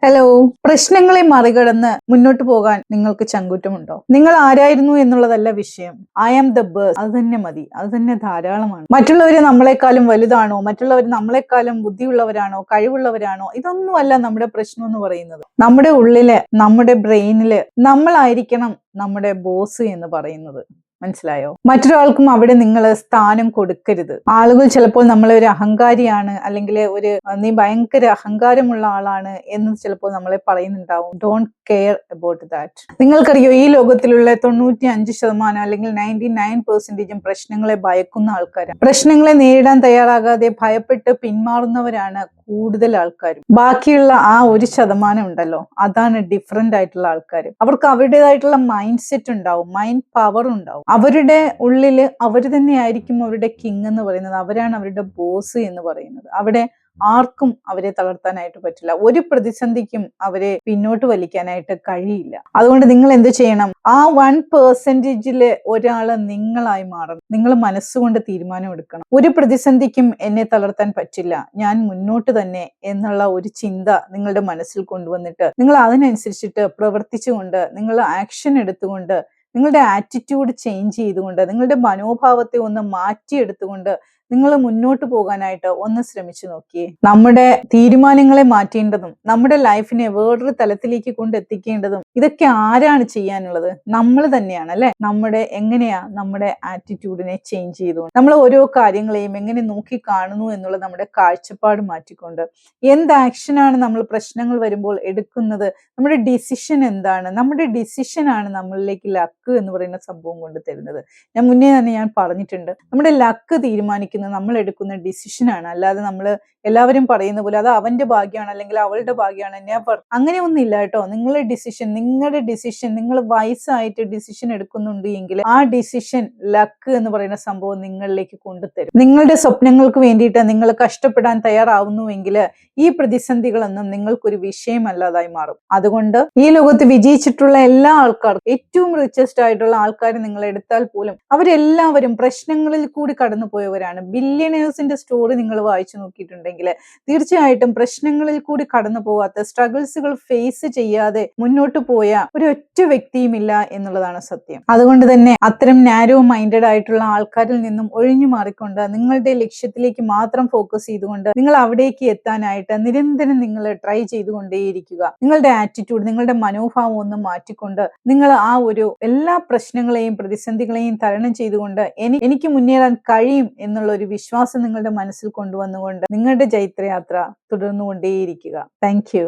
Hello. പ്രശ്നങ്ങളെ മറികടന്ന് മുന്നോട്ട് പോകാൻ നിങ്ങൾക്ക് ചങ്കൂറ്റമുണ്ടോ? നിങ്ങൾ ആരായിരുന്നു എന്നുള്ളതല്ല വിഷയം. ഐ ആം ദ ബെസ്റ്റ്, അത് തന്നെ മതി, അത് തന്നെ ധാരാളമാണ്. മറ്റുള്ളവര് നമ്മളെക്കാളും വലുതാണോ, മറ്റുള്ളവർ നമ്മളെക്കാളും ബുദ്ധിയുള്ളവരാണോ, കഴിവുള്ളവരാണോ, ഇതൊന്നുമല്ല നമ്മുടെ പ്രശ്നം എന്ന് പറയുന്നത്. നമ്മുടെ ഉള്ളില്, നമ്മുടെ ബ്രെയിനില് നമ്മളായിരിക്കണം നമ്മുടെ ബോസ് എന്ന് പറയുന്നത്. മനസ്സിലായോ? മറ്റൊരാൾക്കും അവിടെ നിങ്ങൾ സ്ഥാനം കൊടുക്കരുത്. ആളുകൾ ചിലപ്പോൾ നമ്മളെ ഒരു അഹങ്കാരിയാണ്, അല്ലെങ്കിൽ നീ ഭയങ്കര അഹങ്കാരമുള്ള ആളാണ് എന്ന് ചിലപ്പോൾ നമ്മളെ പറയുന്നുണ്ടാവും. Don't care about that. നിങ്ങൾക്കറിയോ, ഈ ലോകത്തിലുള്ള 95% അല്ലെങ്കിൽ 99% പ്രശ്നങ്ങളെ ഭയക്കുന്ന ആൾക്കാരാണ്. പ്രശ്നങ്ങളെ നേരിടാൻ തയ്യാറാകാതെ ഭയപ്പെട്ട് പിന്മാറുന്നവരാണ് കൂടുതൽ ആൾക്കാരും. ബാക്കിയുള്ള ആ 1% ഉണ്ടല്ലോ, അതാണ് ഡിഫറെന്റ് ആയിട്ടുള്ള ആൾക്കാർ. അവർക്ക് അവരുടേതായിട്ടുള്ള മൈൻഡ് സെറ്റ് ഉണ്ടാവും, മൈൻഡ് പവർ ഉണ്ടാവും. അവരുടെ ഉള്ളില് അവർ തന്നെയായിരിക്കും അവരുടെ കിങ് എന്ന് പറയുന്നത്. അവരാണ് അവരുടെ ബോസ് എന്ന് പറയുന്നത്. അവിടെ ആർക്കും അവരെ തളർത്താനായിട്ട് പറ്റില്ല. ഒരു പ്രതിസന്ധിക്കും അവരെ പിന്നോട്ട് വലിക്കാനായിട്ട് കഴിയില്ല. അതുകൊണ്ട് നിങ്ങൾ എന്ത് ചെയ്യണം? ആ 1%-ല് ഒരാള് നിങ്ങളായി മാറണം. നിങ്ങൾ മനസ്സുകൊണ്ട് തീരുമാനം എടുക്കണം. ഒരു പ്രതിസന്ധിക്കും എന്നെ തളർത്താൻ പറ്റില്ല, ഞാൻ മുന്നോട്ട് തന്നെ എന്നുള്ള ഒരു ചിന്ത നിങ്ങളുടെ മനസ്സിൽ കൊണ്ടുവന്നിട്ട് നിങ്ങൾ അതിനനുസരിച്ചിട്ട് പ്രവർത്തിച്ചുകൊണ്ട്, നിങ്ങൾ ആക്ഷൻ എടുത്തുകൊണ്ട്, നിങ്ങളുടെ ആറ്റിറ്റ്യൂഡ് ചേഞ്ച് ചെയ്തുകൊണ്ട്, നിങ്ങളുടെ മനോഭാവത്തെ ഒന്ന് മാറ്റിയെടുത്തുകൊണ്ട് നിങ്ങൾ മുന്നോട്ട് പോകാനായിട്ട് ഒന്ന് ശ്രമിച്ചു നോക്കിയേ. നമ്മുടെ തീരുമാനങ്ങളെ മാറ്റേണ്ടതും നമ്മുടെ ലൈഫിനെ വേറൊരു തലത്തിലേക്ക് കൊണ്ടെത്തിക്കേണ്ടതും ഇതൊക്കെ ആരാണ് ചെയ്യാനുള്ളത്? നമ്മൾ തന്നെയാണ്, അല്ലെ? നമ്മുടെ ആറ്റിറ്റ്യൂഡിനെ ചേഞ്ച് ചെയ്തുകൊണ്ട്, നമ്മൾ ഓരോ കാര്യങ്ങളെയും എങ്ങനെ നോക്കി കാണുന്നു എന്നുള്ള നമ്മുടെ കാഴ്ചപ്പാട് മാറ്റിക്കൊണ്ട്, എന്ത് ആക്ഷനാണ് നമ്മൾ പ്രശ്നങ്ങൾ വരുമ്പോൾ എടുക്കുന്നത്, നമ്മുടെ ഡിസിഷൻ എന്താണ്? നമ്മുടെ ഡിസിഷനാണ് നമ്മളിലേക്ക് ലക്ക് എന്ന് പറയുന്ന സംഭവം കൊണ്ട് തരുന്നത്. ഞാൻ മുന്നേ തന്നെ പറഞ്ഞിട്ടുണ്ട്, നമ്മുടെ ലക്ക് തീരുമാനിക്കുന്നത് നമ്മൾ എടുക്കുന്ന ഡിസിഷനാണ്. അല്ലാതെ നമ്മൾ എല്ലാവരും പറയുന്ന പോലെ അത് അവന്റെ ഭാഗ്യമാണ് അല്ലെങ്കിൽ അവളുടെ ഭാഗ്യമാണ്, നെവർ. അങ്ങനെ ഒന്നില്ല കേട്ടോ. നിങ്ങളുടെ ഡിസിഷൻ നിങ്ങൾ വയസ്സായിട്ട് ഡിസിഷൻ എടുക്കുന്നുണ്ട് എങ്കിൽ ആ ഡിസിഷൻ ലക്ക് എന്ന് പറയുന്ന സംഭവം നിങ്ങളിലേക്ക് കൊണ്ടുതരും. നിങ്ങളുടെ സ്വപ്നങ്ങൾക്ക് വേണ്ടിയിട്ട് നിങ്ങൾ കഷ്ടപ്പെടാൻ തയ്യാറാവുന്നുവെങ്കിൽ ഈ പ്രതിസന്ധികളൊന്നും നിങ്ങൾക്കൊരു വിഷയമല്ലാതായി മാറും. അതുകൊണ്ട് ഈ ലോകത്ത് വിജയിച്ചിട്ടുള്ള എല്ലാ ആൾക്കാർക്കും, ഏറ്റവും റിച്ചസ്റ്റ് ആയിട്ടുള്ള ആൾക്കാർ നിങ്ങൾ എടുത്താൽ പോലും അവരെല്ലാവരും പ്രശ്നങ്ങളിൽ കൂടി കടന്നു പോയവരാണ്. ബില്യണേഴ്സിന്റെ സ്റ്റോറി നിങ്ങൾ വായിച്ചു നോക്കിയിട്ടുണ്ടെങ്കിൽ തീർച്ചയായിട്ടും പ്രശ്നങ്ങളിൽ കൂടി കടന്നു പോവാത്ത, സ്ട്രഗിൾസുകൾ ഫേസ് ചെയ്യാതെ മുന്നോട്ട് പോയ ഒരൊറ്റ വ്യക്തിയുമില്ല എന്നുള്ളതാണ് സത്യം. അതുകൊണ്ട് തന്നെ അത്തരം നാരോ മൈൻഡഡ് ആയിട്ടുള്ള ആൾക്കാരിൽ നിന്നും ഒഴിഞ്ഞു മാറിക്കൊണ്ട് നിങ്ങളുടെ ലക്ഷ്യത്തിലേക്ക് മാത്രം ഫോക്കസ് ചെയ്തുകൊണ്ട് നിങ്ങൾ അവിടേക്ക് എത്താനായിട്ട് നിരന്തരം നിങ്ങൾ ട്രൈ ചെയ്തുകൊണ്ടേയിരിക്കുക. നിങ്ങളുടെ ആറ്റിറ്റ്യൂഡ്, നിങ്ങളുടെ മനോഭാവം ഒന്ന് മാറ്റിക്കൊണ്ട് നിങ്ങൾ ആ എല്ലാ പ്രശ്നങ്ങളെയും പ്രതിസന്ധികളെയും തരണം ചെയ്തുകൊണ്ട് എനിക്ക് മുന്നേറാൻ കഴിയും എന്നുള്ള ഒരു വിശ്വാസം നിങ്ങളുടെ മനസ്സിൽ കൊണ്ടുവന്നുകൊണ്ട് നിങ്ങളുടെ ജൈത്രയാത്ര തുടർന്നുകൊണ്ടേയിരിക്കുക. Thank you.